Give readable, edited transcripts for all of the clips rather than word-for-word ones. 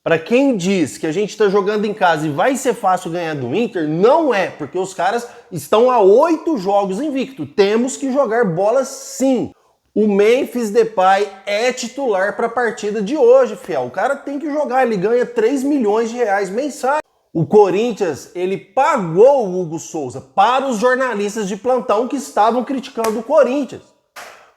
Para quem diz que a gente está jogando em casa e vai ser fácil ganhar do Inter, não é, porque os caras estão a 8 jogos invicto. Temos que jogar bola sim. O Memphis Depay é titular para a partida de hoje, fiel. O cara tem que jogar, ele ganha 3 milhões de reais mensais. O Corinthians, ele pagou o Hugo Souza para os jornalistas de plantão que estavam criticando o Corinthians.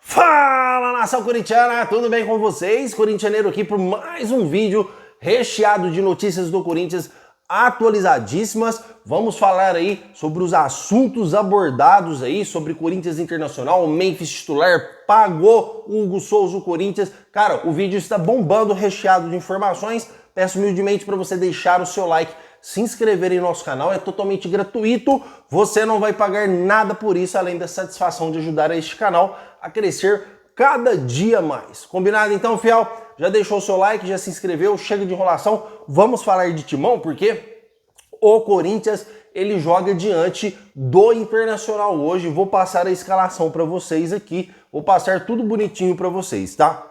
Fala, nação corintiana, tudo bem com vocês? Corintianeiro aqui por mais um vídeo recheado de notícias do Corinthians atualizadíssimas. Vamos falar aí sobre os assuntos abordados aí, sobre Corinthians Internacional, o Memphis titular pagou o Hugo Souza, o Corinthians. Cara, o vídeo está bombando, recheado de informações. Peço humildemente para você deixar o seu like, se inscrever em nosso canal, é totalmente gratuito. Você não vai pagar nada por isso, além da satisfação de ajudar este canal a crescer cada dia mais. Combinado então, fiel? Já deixou o seu like, já se inscreveu, chega de enrolação, vamos falar de timão, porque o Corinthians, ele joga diante do Internacional hoje. Vou passar a escalação para vocês aqui, vou passar tudo bonitinho para vocês, tá?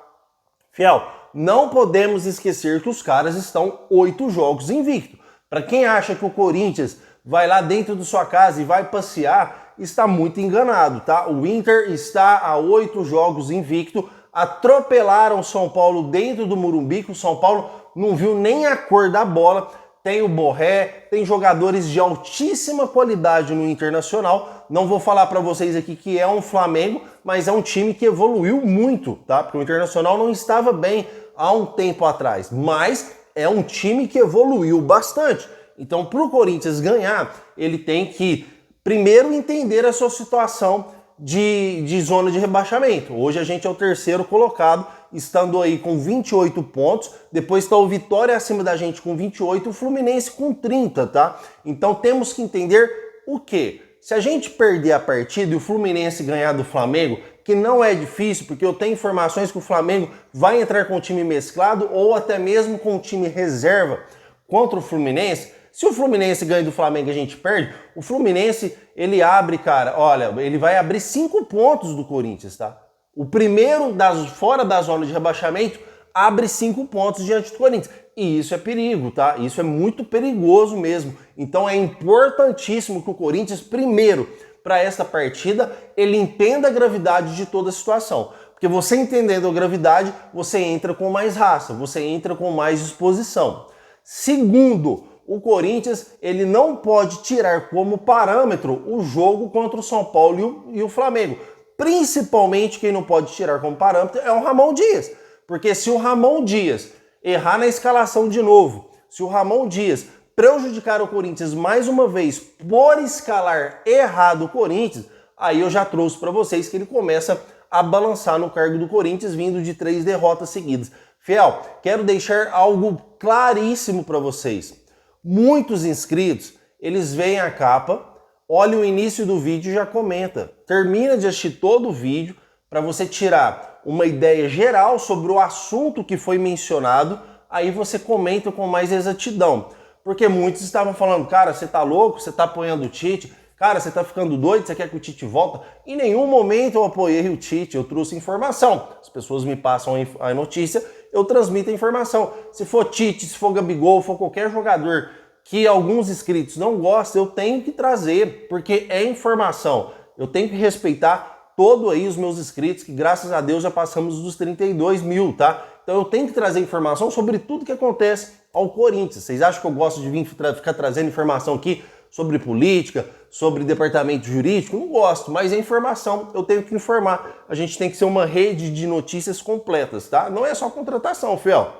Fiel, não podemos esquecer que os caras estão 8 jogos invicto. Para quem acha que o Corinthians vai lá dentro da sua casa e vai passear, está muito enganado, tá? O Inter está a 8 jogos invicto. Atropelaram o São Paulo dentro do Morumbi, que o São Paulo não viu nem a cor da bola. Tem o Borré, tem jogadores de altíssima qualidade no Internacional. Não vou falar para vocês aqui que é um Flamengo, mas é um time que evoluiu muito, tá? Porque o Internacional não estava bem há um tempo atrás, mas é um time que evoluiu bastante. Então, para o Corinthians ganhar, ele tem que primeiro entender a sua situação de zona de rebaixamento. Hoje a gente é o terceiro colocado, estando aí com 28 pontos. Depois está o Vitória acima da gente com 28, o Fluminense com 30, tá? Então temos que entender o quê? Se a gente perder a partida e o Fluminense ganhar do Flamengo, que não é difícil, porque eu tenho informações que o Flamengo vai entrar com o time mesclado ou até mesmo com o time reserva contra o Fluminense. Se o Fluminense ganha do Flamengo e a gente perde, o Fluminense, ele abre, cara, olha, ele vai abrir 5 pontos do Corinthians, tá? O primeiro fora da zona de rebaixamento abre 5 pontos diante do Corinthians. E isso é perigo, tá? Isso é muito perigoso mesmo. Então é importantíssimo que o Corinthians, primeiro, para esta partida, ele entenda a gravidade de toda a situação. Porque você entendendo a gravidade, você entra com mais raça, você entra com mais disposição. Segundo, o Corinthians, ele não pode tirar como parâmetro o jogo contra o São Paulo e o Flamengo. Principalmente quem não pode tirar como parâmetro é o Ramon Dias. Porque se o Ramon Dias errar na escalação de novo, se o Ramon Dias prejudicar o Corinthians mais uma vez por escalar errado o Corinthians, aí eu já trouxe para vocês que ele começa a balançar no cargo do Corinthians vindo de 3 derrotas seguidas. Fiel, quero deixar algo claríssimo para vocês. Muitos inscritos, eles veem a capa, olham o início do vídeo e já comenta. Termina de assistir todo o vídeo para você tirar uma ideia geral sobre o assunto que foi mencionado, aí você comenta com mais exatidão. Porque muitos estavam falando, cara, você tá louco, você tá apoiando o Tite, cara, você tá ficando doido, você quer que o Tite volta? Em nenhum momento eu apoiei o Tite, eu trouxe informação. As pessoas me passam a notícia, eu transmito a informação. Se for Tite, se for Gabigol, for qualquer jogador que alguns inscritos não gostam, eu tenho que trazer, porque é informação. Eu tenho que respeitar todo aí os meus inscritos, que graças a Deus já passamos dos 32 mil, tá? Então eu tenho que trazer informação sobre tudo que acontece ao Corinthians. Vocês acham que eu gosto de ficar trazendo informação aqui sobre política, sobre departamento jurídico? Não gosto, mas é informação, eu tenho que informar. A gente tem que ser uma rede de notícias completas, tá? Não é só contratação, fiel.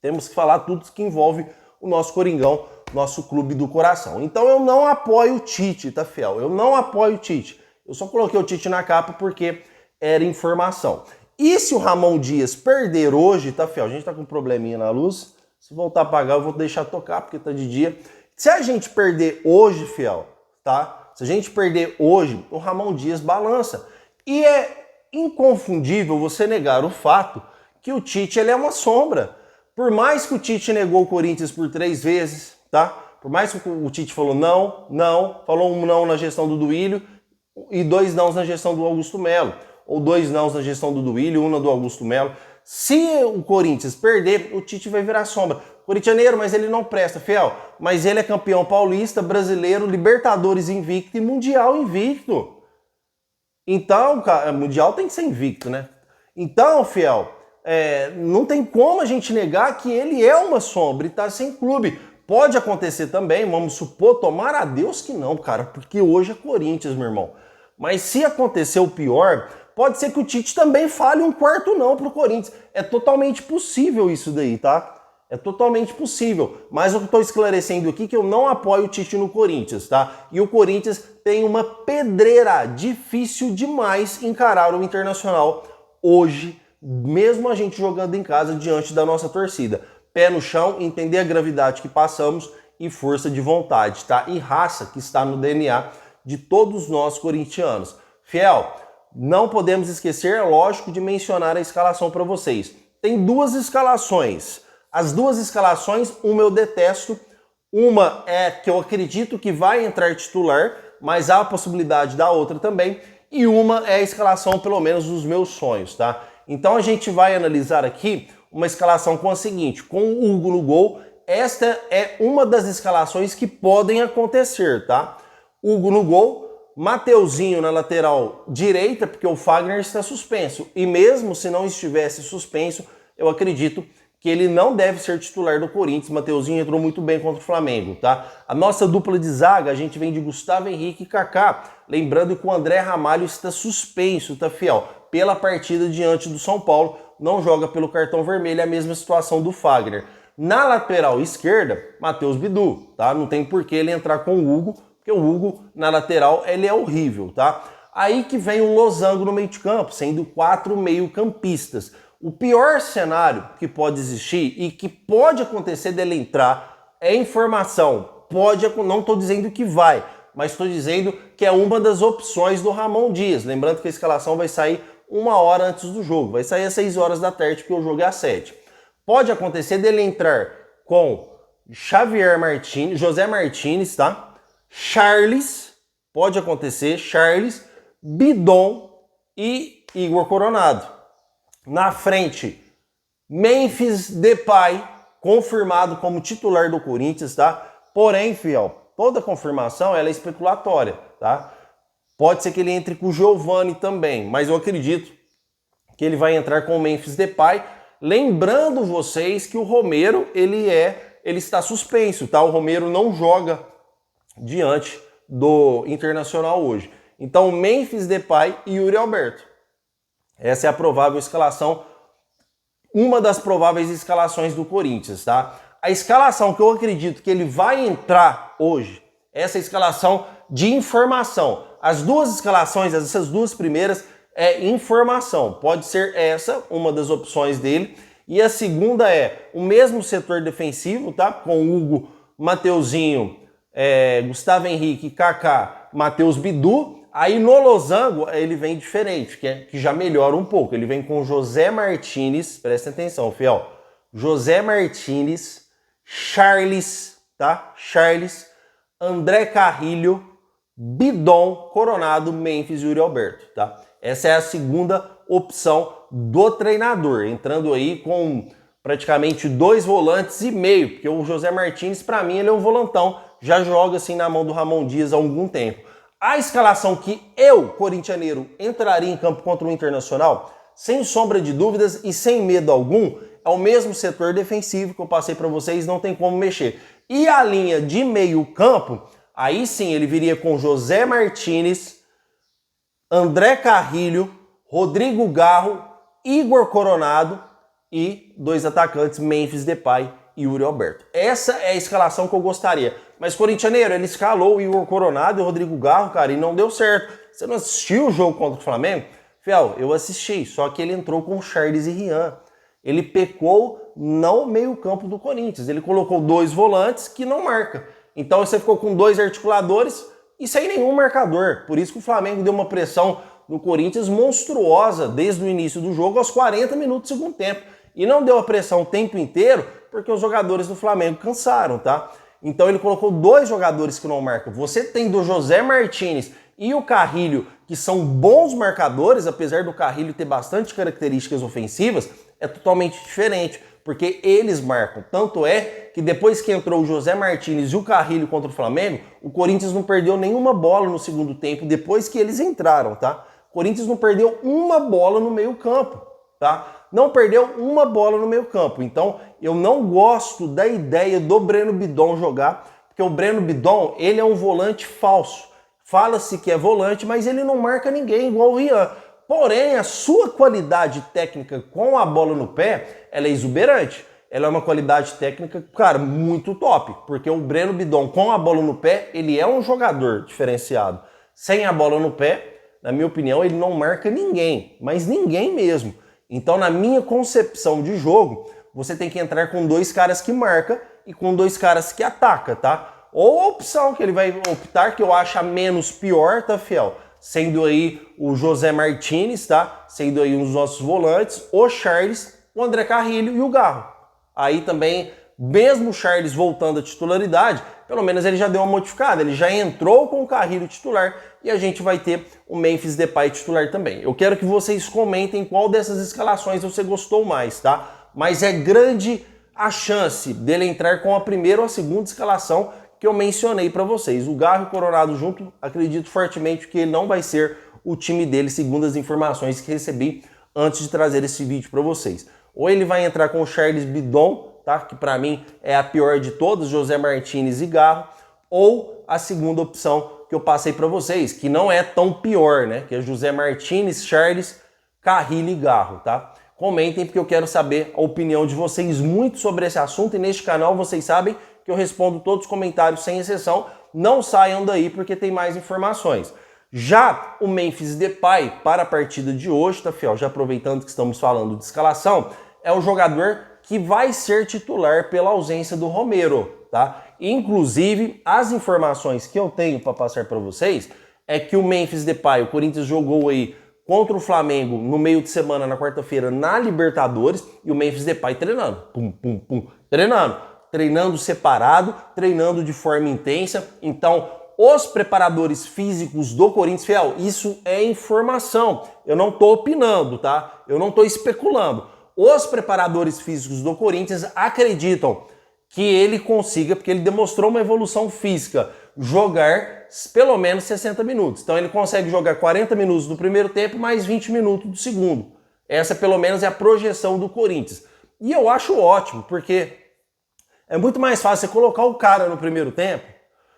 Temos que falar tudo que envolve o nosso Coringão, nosso clube do coração. Então eu não apoio o Tite, tá, fiel? Eu não apoio o Tite. Eu só coloquei o Tite na capa porque era informação. E se o Ramon Dias perder hoje, tá, fiel? A gente tá com um probleminha na luz. Se voltar a apagar, eu vou deixar tocar, porque tá de dia. Se a gente perder hoje, fiel, tá? Se a gente perder hoje, o Ramon Dias balança. E é inconfundível você negar o fato que o Tite, ele é uma sombra. Por mais que o Tite negou o Corinthians por 3 vezes, tá? Por mais que o Tite falou não, falou um não na gestão do Duílio e 2 nãos na gestão do Augusto Melo. Ou 2 nãos na gestão do Duílio, 1 na do Augusto Melo. Se o Corinthians perder, o Tite vai virar sombra. Corintianeiro, mas ele não presta, fiel. Mas ele é campeão paulista, brasileiro, Libertadores invicto e Mundial invicto. Então, cara, Mundial tem que ser invicto, né? Então, fiel, não tem como a gente negar que ele é uma sombra e tá sem clube. Pode acontecer também, vamos supor, tomara a Deus que não, cara, porque hoje é Corinthians, meu irmão. Mas se acontecer o pior, pode ser que o Tite também fale um quarto não pro Corinthians. É totalmente possível isso daí, tá? É totalmente possível. Mas eu estou esclarecendo aqui que eu não apoio o Tite no Corinthians, tá? E o Corinthians tem uma pedreira. Difícil demais encarar o Internacional hoje, mesmo a gente jogando em casa diante da nossa torcida. Pé no chão, entender a gravidade que passamos e força de vontade, tá? E raça que está no DNA de todos nós corintianos. Fiel, não podemos esquecer, é lógico, de mencionar a escalação para vocês. Tem duas escalações. As duas escalações, uma eu detesto, uma é que eu acredito que vai entrar titular, mas há a possibilidade da outra também, e uma é a escalação, pelo menos, dos meus sonhos, tá? Então a gente vai analisar aqui uma escalação com a seguinte, com o Hugo no gol. Esta é uma das escalações que podem acontecer, tá? Hugo no gol, Mateuzinho na lateral direita, porque o Fagner está suspenso. E mesmo se não estivesse suspenso, eu acredito que ele não deve ser titular do Corinthians. Mateuzinho entrou muito bem contra o Flamengo, tá? A nossa dupla de zaga, a gente vem de Gustavo Henrique e Kaká. Lembrando que o André Ramalho está suspenso, tá, fiel? Pela partida diante do São Paulo, não joga pelo cartão vermelho, é a mesma situação do Fagner. Na lateral esquerda, Matheus Bidu, tá? Não tem por que ele entrar com o Hugo, porque o Hugo na lateral, ele é horrível, tá? Aí que vem o losango no meio de campo, sendo 4 meio-campistas. O pior cenário que pode existir e que pode acontecer dele entrar é informação. Pode, não estou dizendo que vai, mas estou dizendo que é uma das opções do Ramon Dias. Lembrando que a escalação vai sair 1 hora antes do jogo. Vai sair às 6 horas da tarde, porque o jogo é às 7. Pode acontecer dele entrar com Xavier Martins, José Martins, tá? Charles, pode acontecer, Charles, Bidon e Igor Coronado. Na frente, Memphis Depay, confirmado como titular do Corinthians, tá? Porém, fiel, toda confirmação ela é especulatória, tá? Pode ser que ele entre com o Giovani também, mas eu acredito que ele vai entrar com o Memphis Depay. Lembrando vocês que o Romero, ele está suspenso, tá? O Romero não joga diante do Internacional hoje. Então, Memphis Depay e Yuri Alberto. Essa é a provável escalação, uma das prováveis escalações do Corinthians, tá? A escalação que eu acredito que ele vai entrar hoje, essa escalação de informação. As duas escalações, essas duas primeiras, é informação. Pode ser essa, uma das opções dele. E a segunda é o mesmo setor defensivo, tá? Com Hugo, Mateuzinho, Gustavo Henrique, Kaká, Matheus Bidu. Aí no losango ele vem diferente, que já melhora um pouco. Ele vem com José Martins, presta atenção, fiel. José Martins, Charles, tá? Charles, André Carrilho, Bidon, Coronado, Memphis e Yuri Alberto, tá? Essa é a segunda opção do treinador, entrando aí com praticamente 2 volantes e meio, porque o José Martins, para mim, ele é um volantão, já joga assim na mão do Ramon Dias há algum tempo. A escalação que eu, corintianeiro, entraria em campo contra o Internacional, sem sombra de dúvidas e sem medo algum, é o mesmo setor defensivo que eu passei para vocês, não tem como mexer. E a linha de meio campo, aí sim ele viria com José Martins, André Carrilho, Rodrigo Garro, Igor Coronado e 2 atacantes, Memphis Depay e Yuri Alberto. Essa é a escalação que eu gostaria. Mas, corintianeiro, ele escalou o Igor Coronado e o Rodrigo Garro, cara, e não deu certo. Você não assistiu o jogo contra o Flamengo? Fiel, eu assisti, só que ele entrou com Charles e Rian. Ele pecou no meio-campo do Corinthians. Ele colocou 2 volantes que não marca. Então você ficou com 2 articuladores e sem nenhum marcador. Por isso que o Flamengo deu uma pressão no Corinthians monstruosa desde o início do jogo aos 40 minutos do segundo tempo. E não deu a pressão o tempo inteiro porque os jogadores do Flamengo cansaram, tá? Então ele colocou 2 jogadores que não marcam. Você tem do José Martins e o Carrilho, que são bons marcadores, apesar do Carrilho ter bastante características ofensivas, é totalmente diferente, porque eles marcam. Tanto é que depois que entrou o José Martínez e o Carrilho contra o Flamengo, o Corinthians não perdeu nenhuma bola no segundo tempo depois que eles entraram, tá? O Corinthians não perdeu uma bola no meio-campo, tá? Não perdeu uma bola no meio-campo. Então, eu não gosto da ideia do Breno Bidon jogar, porque o Breno Bidon, ele é um volante falso. Fala-se que é volante, mas ele não marca ninguém, igual o Rian. Porém, a sua qualidade técnica com a bola no pé, ela é exuberante. Ela é uma qualidade técnica, cara, muito top. Porque o Breno Bidon com a bola no pé, ele é um jogador diferenciado. Sem a bola no pé, na minha opinião, ele não marca ninguém. Mas ninguém mesmo. Então, na minha concepção de jogo, você tem que entrar com 2 caras que marcam e com 2 caras que atacam, tá? Ou a opção que ele vai optar, que eu acho a menos pior, tá, fiel? Sendo aí o José Martínez, tá? Sendo aí um dos nossos volantes, o Charles, o André Carrilho e o Garro. Aí também, mesmo o Charles voltando à titularidade, pelo menos ele já deu uma modificada, ele já entrou com o Carrilho titular e a gente vai ter o Memphis Depay titular também. Eu quero que vocês comentem qual dessas escalações você gostou mais, tá? Mas é grande a chance dele entrar com a primeira ou a segunda escalação que eu mencionei para vocês. O Garro e o Coronado junto, acredito fortemente que ele não vai ser o time dele, segundo as informações que recebi antes de trazer esse vídeo para vocês. Ou ele vai entrar com o Charles Bidon, tá? Que para mim é a pior de todas, José Martínez e Garro, ou a segunda opção que eu passei para vocês, que não é tão pior, né? Que é José Martínez, Charles, Carrilho e Garro, tá? Comentem porque eu quero saber a opinião de vocês muito sobre esse assunto e neste canal vocês sabem que eu respondo todos os comentários sem exceção. Não saiam daí porque tem mais informações. Já o Memphis Depay para a partida de hoje, tá, fiel? Já aproveitando que estamos falando de escalação, é o jogador que vai ser titular pela ausência do Romero, tá? Inclusive, as informações que eu tenho para passar para vocês é que o Memphis Depay, o Corinthians jogou aí contra o Flamengo no meio de semana, na quarta-feira, na Libertadores, e o Memphis Depay treinando, treinando separado, treinando de forma intensa. Então, os preparadores físicos do Corinthians, fiel, isso é informação. Eu não estou opinando, tá? Eu não estou especulando. Os preparadores físicos do Corinthians acreditam que ele consiga, porque ele demonstrou uma evolução física, jogar pelo menos 60 minutos. Então ele consegue jogar 40 minutos do primeiro tempo, mais 20 minutos do segundo. Essa pelo menos é a projeção do Corinthians. E eu acho ótimo, porque é muito mais fácil você colocar o cara no primeiro tempo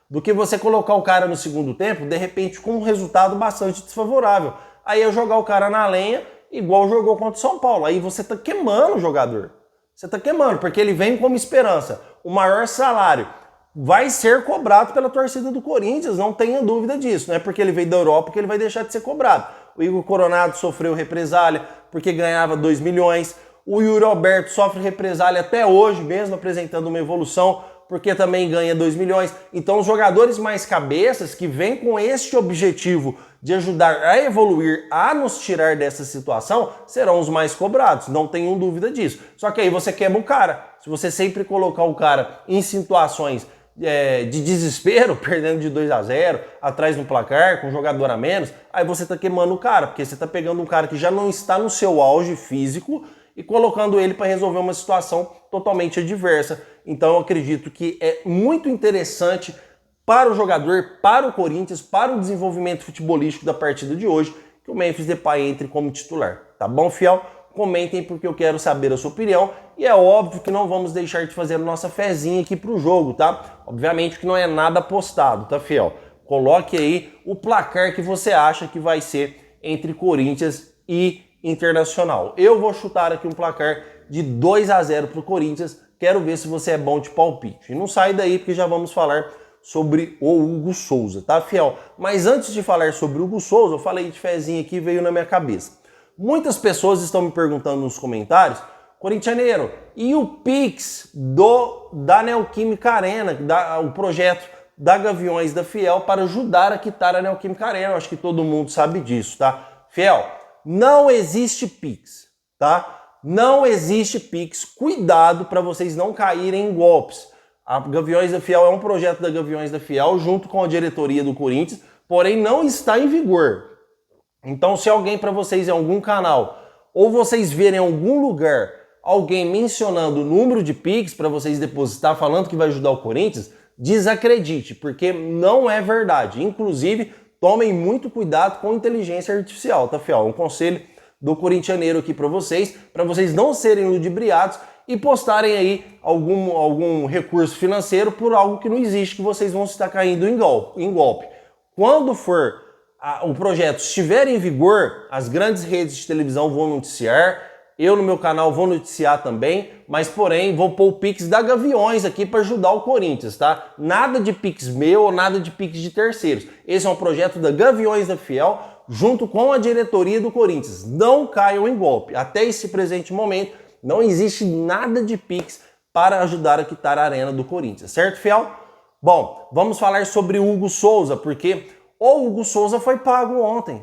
do que você colocar o cara no segundo tempo, de repente com um resultado bastante desfavorável. Aí é jogar o cara na lenha, igual jogou contra o São Paulo. Aí você tá queimando o jogador. Você tá queimando, porque ele vem como esperança. O maior salário vai ser cobrado pela torcida do Corinthians, não tenha dúvida disso. Não é porque ele veio da Europa que ele vai deixar de ser cobrado. O Igor Coronado sofreu represália porque ganhava 2 milhões. O Yuri Alberto sofre represália até hoje, mesmo apresentando uma evolução, porque também ganha 2 milhões. Então os jogadores mais cabeças que vêm com este objetivo de ajudar a evoluir, a nos tirar dessa situação, serão os mais cobrados, não tenham dúvida disso. Só que aí você quebra o cara. Se você sempre colocar o cara em situações de desespero, perdendo de 2-0, atrás no placar, com jogador a menos, aí você tá queimando o cara, porque você tá pegando um cara que já não está no seu auge físico e colocando ele para resolver uma situação totalmente adversa. Então eu acredito que é muito interessante para o jogador, para o Corinthians, para o desenvolvimento futebolístico da partida de hoje, que o Memphis Depay entre como titular. Tá bom, fiel? Comentem porque eu quero saber a sua opinião. E é óbvio que não vamos deixar de fazer a nossa fezinha aqui pro jogo, tá? Obviamente que não é nada apostado, tá, fiel? Coloque aí o placar que você acha que vai ser entre Corinthians e Internacional. Eu vou chutar aqui um placar de 2-0 pro Corinthians. Quero ver se você é bom de palpite. E não sai daí porque já vamos falar sobre o Hugo Souza, tá, fiel? Mas antes de falar sobre o Hugo Souza, eu falei de fezinha aqui e veio na minha cabeça. Muitas pessoas estão me perguntando nos comentários, corintianeiro, e o Pix da Neoquímica Arena, o projeto da Gaviões da Fiel para ajudar a quitar a Neoquímica Arena? Eu acho que todo mundo sabe disso, tá? Fiel, não existe Pix, tá? Não existe Pix. Cuidado para vocês não caírem em golpes. A Gaviões da Fiel é um projeto da Gaviões da Fiel junto com a diretoria do Corinthians, porém não está em vigor. Então, se alguém para vocês em algum canal ou vocês verem em algum lugar alguém mencionando o número de Pix para vocês depositar falando que vai ajudar o Corinthians, desacredite, porque não é verdade. Inclusive, tomem muito cuidado com inteligência artificial, tá, fiel? Um conselho do corintianeiro aqui para vocês não serem ludibriados e postarem aí algum recurso financeiro por algo que não existe, que vocês vão estar caindo em golpe. Quando o projeto estiver em vigor, as grandes redes de televisão vão noticiar, eu no meu canal vou noticiar também, mas porém vou pôr o Pix da Gaviões aqui para ajudar o Corinthians, tá? Nada de Pix meu ou nada de Pix de terceiros. Esse é um projeto da Gaviões da Fiel, junto com a diretoria do Corinthians. Não caiam em golpe. Até esse presente momento, não existe nada de Pix para ajudar a quitar a arena do Corinthians, certo, fiel? Bom, vamos falar sobre o Hugo Souza, porque o Hugo Souza foi pago ontem.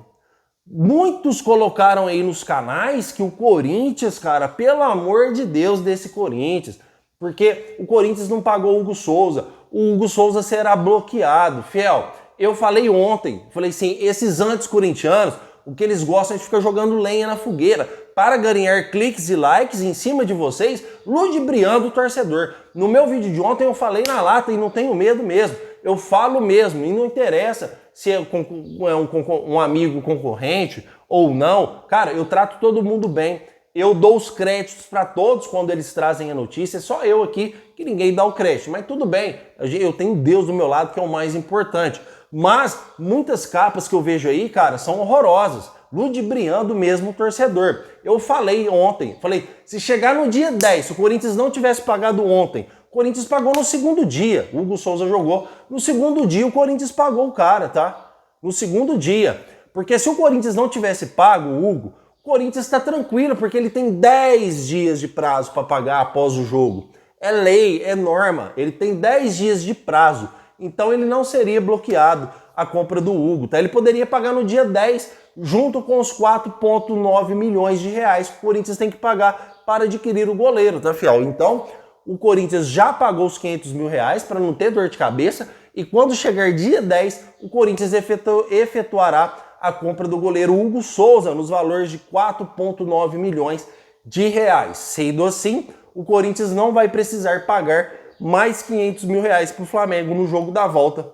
Muitos colocaram aí nos canais que o Corinthians, cara, pelo amor de Deus desse Corinthians, porque o Corinthians não pagou o Hugo Souza será bloqueado. Fiel, eu falei ontem, falei assim, esses anti-corintianos, o que eles gostam é de ficar jogando lenha na fogueira para ganhar cliques e likes em cima de vocês, ludibriando o torcedor. No meu vídeo de ontem eu falei na lata e não tenho medo mesmo. Eu falo mesmo e não interessa se é um amigo concorrente ou não. Cara, eu trato todo mundo bem. Eu dou os créditos para todos quando eles trazem a notícia. É só eu aqui que ninguém dá o crédito. Mas tudo bem, eu tenho Deus do meu lado, que é o mais importante. Mas muitas capas que eu vejo aí, cara, são horrorosas, ludibriando mesmo o torcedor. Eu falei ontem, se chegar no dia 10, se o Corinthians não tivesse pagado ontem, o Corinthians pagou no segundo dia, o Hugo Souza jogou, no segundo dia o Corinthians pagou o cara, tá? No segundo dia. Porque se o Corinthians não tivesse pago o Hugo, o Corinthians está tranquilo, porque ele tem 10 dias de prazo para pagar após o jogo. É lei, é norma, ele tem 10 dias de prazo. Então ele não seria bloqueado a compra do Hugo, tá? Ele poderia pagar no dia 10, junto com os 4,9 milhões de reais que o Corinthians tem que pagar para adquirir o goleiro, tá, fiel? Então, o Corinthians já pagou os 500 mil reais para não ter dor de cabeça e quando chegar dia 10, o Corinthians efetuará a compra do goleiro Hugo Souza nos valores de 4,9 milhões de reais. Sendo assim, o Corinthians não vai precisar pagar mais 500 mil reais para o Flamengo no jogo da volta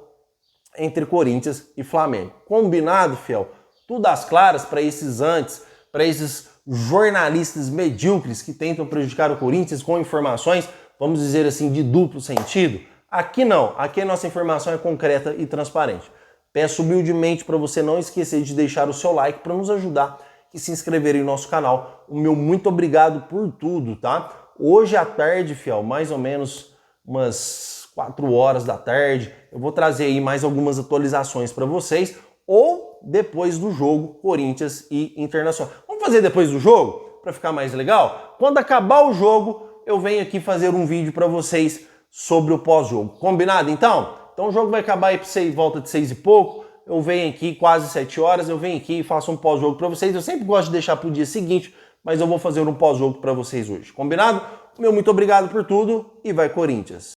entre Corinthians e Flamengo. Combinado, fiel? Tudo às claras para esses jornalistas medíocres que tentam prejudicar o Corinthians com informações, vamos dizer assim, de duplo sentido? Aqui não, aqui a nossa informação é concreta e transparente. Peço humildemente para você não esquecer de deixar o seu like para nos ajudar e se inscrever em nosso canal. O meu muito obrigado por tudo, tá? Hoje à tarde, fiel, mais ou menos umas 4 horas da tarde, eu vou trazer aí mais algumas atualizações para vocês, ou depois do jogo Corinthians e Internacional. Vamos fazer depois do jogo, para ficar mais legal? Quando acabar o jogo, eu venho aqui fazer um vídeo para vocês sobre o pós-jogo. Combinado, então? Então o jogo vai acabar aí por volta de 6 e pouco, eu venho aqui quase 7 horas, eu venho aqui e faço um pós-jogo para vocês. Eu sempre gosto de deixar para o dia seguinte, mas eu vou fazer um pós-jogo para vocês hoje. Combinado? Meu muito obrigado por tudo e vai Corinthians!